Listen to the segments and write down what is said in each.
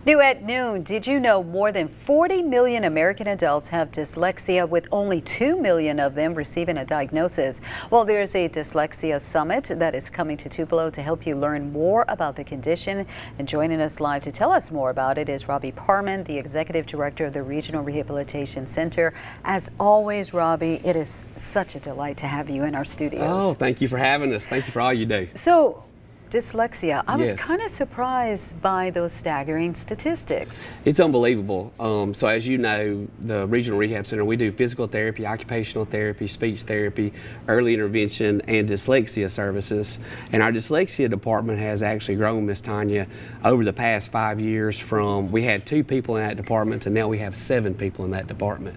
New at noon, did you know more than 40 million American adults have dyslexia, with only 2 million of them receiving a diagnosis? Well, there's a Dyslexia Summit that is coming to Tupelo to help you learn more about the condition. And joining us live to tell us more about it is Robbie Parman, the Executive Director of the Regional Rehabilitation Center. As always, Robbie, it is such a delight to have you in our studios. Oh, thank you for having us. Thank you for all you do. So, dyslexia. I was Yes. kind of surprised by those staggering statistics. It's unbelievable. So as you know, the Regional Rehab Center, we do physical therapy, occupational therapy, speech therapy, early intervention, and dyslexia services. And our dyslexia department has actually grown, Miss Tanya, over the past 5 years. From we had 2 people in that department to now we have 7 people in that department.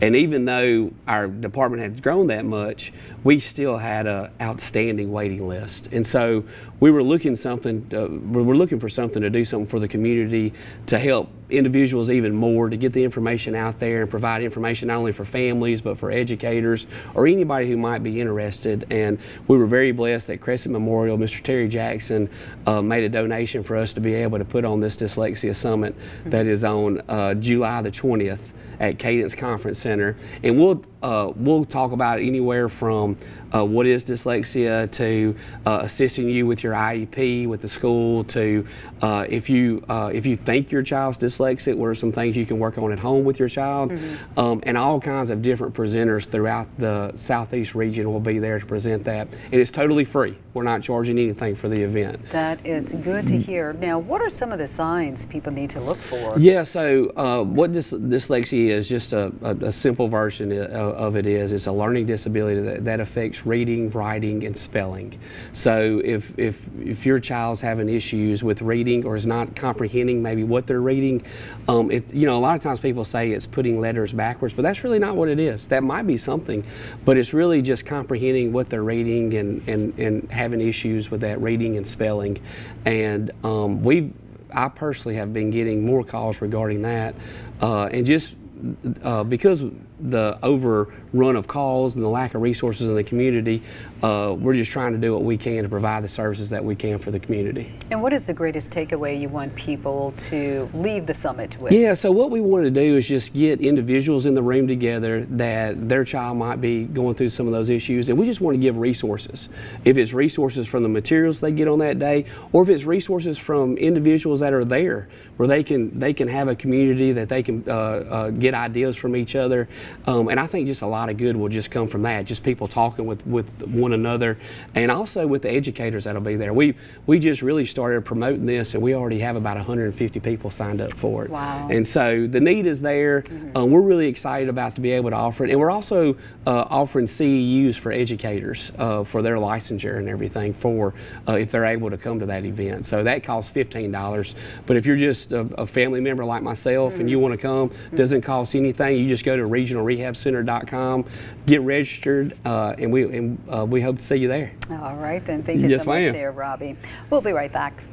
And even though our department had grown that much, we still had an outstanding waiting list. And so we were looking for something to do something for the community to help individuals even more, to get the information out there and provide information not only for families but for educators or anybody who might be interested. And we were very blessed that Crescent Memorial, Mr. Terry Jackson, made a donation for us to be able to put on this Dyslexia Summit that is on July the 20th at Cadence Conference Center. And we'll talk about anywhere from what is dyslexia to assisting you with your IEP with the school, to if you think your child's dyslexic, what are some things you can work on at home with your child. And all kinds of different presenters throughout the Southeast region will be there to present that. And it's totally free. We're not charging anything for the event. That is good to hear. Now, what are some of the signs people need to look for? Yeah, so what dyslexia is, just a simple version of it is, it's a learning disability that affects reading, writing, and spelling. So if your child's having issues with reading or is not comprehending maybe what they're reading, a lot of times people say it's putting letters backwards, but that's really not what it is. That might be something, but it's really just comprehending what they're reading and having issues with that reading and spelling. And I personally have been getting more calls regarding that, and just because the overrun of calls and the lack of resources in the community, we're just trying to do what we can to provide the services that we can for the community. And what is the greatest takeaway you want people to leave the summit with? Yeah, so what we want to do is just get individuals in the room together that their child might be going through some of those issues, and we just want to give resources. If it's resources from the materials they get on that day, or if it's resources from individuals that are there where they can have a community that they can get ideas from each other. And I think just a lot of good will just come from that, just people talking with one another, and also with the educators that'll be there. We just really started promoting this, and we already have about 150 people signed up for it. Wow. And so the need is there. We're really excited about to be able to offer it, and we're also offering CEUs for educators for their licensure and everything for if they're able to come to that event. So that costs $15, but if you're just a family member like myself and you want to come, doesn't cost anything. You just go to regionalrehabcenter.com, get registered, and we hope to see you there. All right, then. Thank you so much there, Robbie. We'll be right back.